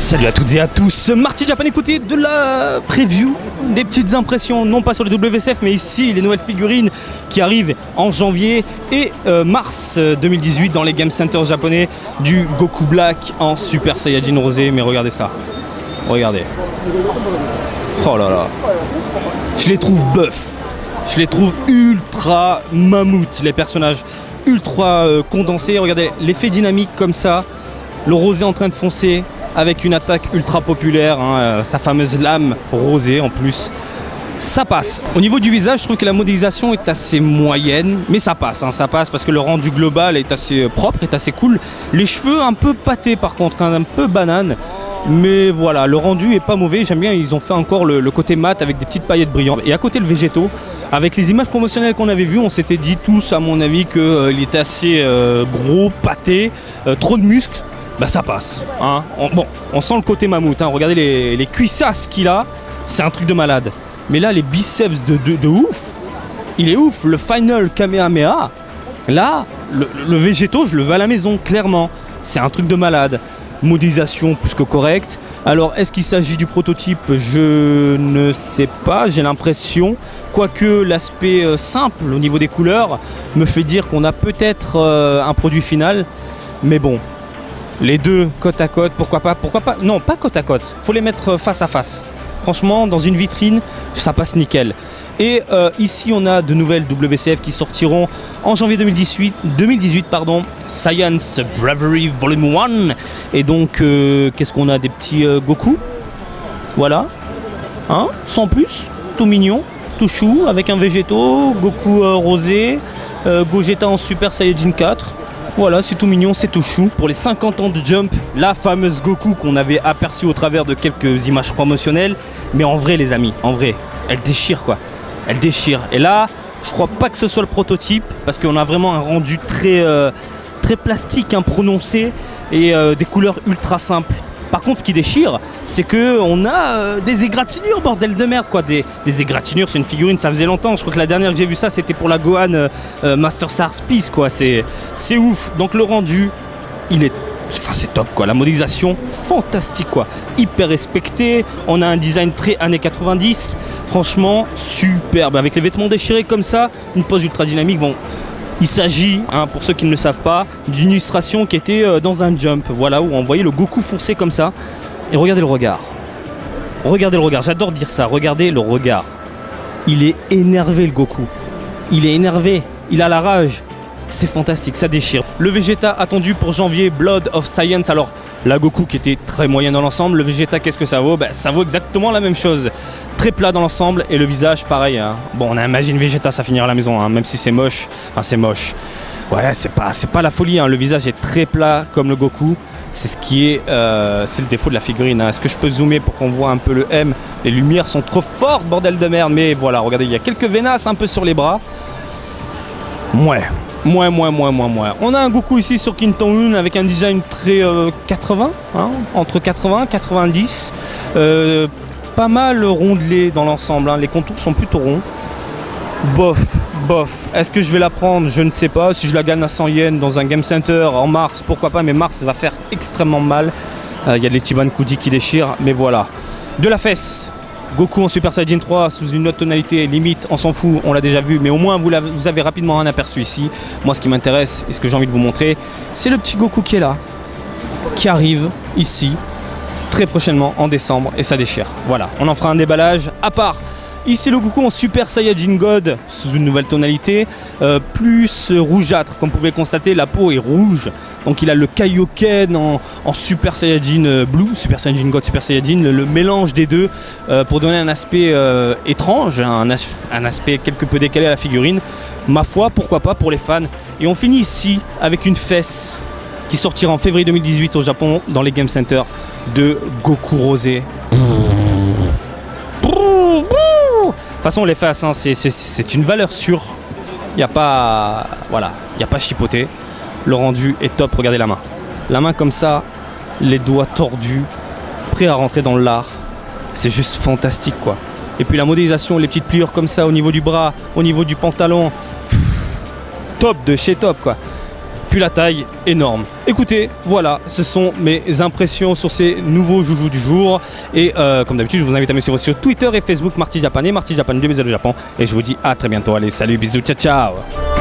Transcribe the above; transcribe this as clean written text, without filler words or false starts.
Salut à toutes et à tous, Marty Japan, écoutez de la preview, des petites impressions, non pas sur le WCF mais ici les nouvelles figurines qui arrivent en janvier et mars 2018 dans les Game Center japonais du Goku Black en Super Saiyajin rosé. Mais regardez ça, regardez, oh là là, je les trouve buff, je les trouve ultra mammouth, les personnages ultra condensés. Regardez l'effet dynamique comme ça, le rosé en train de foncer avec une attaque ultra populaire, sa fameuse lame rosée en plus. Ça passe. Au niveau du visage, je trouve que la modélisation est assez moyenne, mais ça passe, ça passe parce que le rendu global est assez propre, est assez cool. Les cheveux un peu pâtés par contre, un peu banane, mais voilà, le rendu est pas mauvais. J'aime bien, ils ont fait encore le côté mat avec des petites paillettes brillantes. Et à côté le végétaux, avec les images promotionnelles qu'on avait vues, on s'était dit tous à mon avis qu'il était assez gros, pâté, trop de muscles. Bah ça passe, on sent le côté mammouth, regardez les cuissasses qu'il a, c'est un truc de malade. Mais là les biceps de ouf, il est ouf, le final Kamehameha, là, le végétaux je le veux à la maison, clairement, c'est un truc de malade. Modélisation plus que correcte. Alors est-ce qu'il s'agit du prototype? Je ne sais pas, j'ai l'impression, quoique l'aspect simple au niveau des couleurs me fait dire qu'on a peut-être un produit final, mais bon. Les deux côte à côte, pourquoi pas, non pas côte à côte, faut les mettre face à face. Franchement, dans une vitrine, ça passe nickel. Et ici, on a de nouvelles WCF qui sortiront en janvier 2018, Science Bravery Volume 1. Et donc, qu'est-ce qu'on a? Des petits Goku. Voilà. Sans plus, tout mignon, tout chou, avec un végétaux, Goku rosé, Gogeta en Super Saiyajin 4. Voilà, c'est tout mignon, c'est tout chou. Pour les 50 ans de Jump, la fameuse Goku qu'on avait aperçue au travers de quelques images promotionnelles. Mais en vrai, les amis, en vrai, elle déchire quoi. Elle déchire. Et là, je crois pas que ce soit le prototype, parce qu'on a vraiment un rendu très plastique, prononcé, et des couleurs ultra simples. Par contre, ce qui déchire, c'est qu'on a des égratignures, bordel de merde, quoi. Des égratignures, c'est une figurine, ça faisait longtemps. Je crois que la dernière que j'ai vu ça, c'était pour la Gohan Master Stars Peace, quoi. C'est ouf. Donc le rendu, c'est top, quoi. La modélisation, fantastique, quoi. Hyper respecté. On a un design très années 90. Franchement, superbe. Avec les vêtements déchirés comme ça, une pose ultra dynamique. Bon. Il s'agit, pour ceux qui ne le savent pas, d'une illustration qui était dans un Jump, voilà, où on voyait le Goku foncer comme ça. Et regardez le regard. Regardez le regard, j'adore dire ça, regardez le regard. Il est énervé le Goku. Il est énervé, il a la rage. C'est fantastique, ça déchire. Le Vegeta attendu pour janvier, Blood of Science. Alors, la Goku qui était très moyenne dans l'ensemble, le Vegeta qu'est-ce que ça vaut? Ça vaut exactement la même chose. Très plat dans l'ensemble et le visage pareil. Bon, on a Imagine Vegeta, ça finira à la maison, même si c'est moche. Enfin, c'est moche. Ouais, c'est pas la folie. Le visage est très plat comme le Goku. C'est ce qui est, c'est le défaut de la figurine. Est-ce que je peux zoomer pour qu'on voit un peu le M? Les lumières sont trop fortes, bordel de merde. Mais voilà, regardez, il y a quelques vénasses un peu sur les bras. Moins. On a un Goku ici sur Kinton-un avec un design très 80, entre 80 et 90. Pas mal rondelé dans l'ensemble, les contours sont plutôt ronds. Bof. Est-ce que je vais la prendre? Je ne sais pas. Si je la gagne à 100 yens dans un Game Center en mars, pourquoi pas, mais mars va faire extrêmement mal. Il y a les Chiban Kudi qui déchirent, mais voilà. De la fesse. Goku en Super Saiyajin 3 sous une autre tonalité, limite, on s'en fout, on l'a déjà vu, mais au moins vous avez rapidement un aperçu ici. Moi, ce qui m'intéresse et ce que j'ai envie de vous montrer, c'est le petit Goku qui est là, qui arrive ici, très prochainement, en décembre, et ça déchire. Voilà, on en fera un déballage à part. Ici le Goku en Super Saiyajin God sous une nouvelle tonalité, plus rougeâtre, comme vous pouvez constater, la peau est rouge. Donc il a le Kaioken en Super Saiyajin Blue, Super Saiyajin God, Super Saiyajin, le mélange des deux pour donner un aspect étrange, un aspect quelque peu décalé à la figurine. Ma foi, pourquoi pas pour les fans. Et on finit ici avec une fesse qui sortira en février 2018 au Japon dans les Game Center de Goku rosé. De toute façon, les faces, c'est une valeur sûre. Il n'y a pas, voilà, il n'y a pas chipoté. Le rendu est top. Regardez la main. La main comme ça, les doigts tordus, prêts à rentrer dans l'art. C'est juste fantastique, quoi. Et puis la modélisation, les petites pliures comme ça au niveau du bras, au niveau du pantalon. Top de chez top, quoi. puis la taille énorme. Écoutez, voilà, ce sont mes impressions sur ces nouveaux joujoux du jour. Et comme d'habitude, je vous invite à me suivre sur Twitter et Facebook, Marty Japan et Marty Japan, 2 bisous du Japon. Et je vous dis à très bientôt. Allez, salut, bisous, ciao ciao.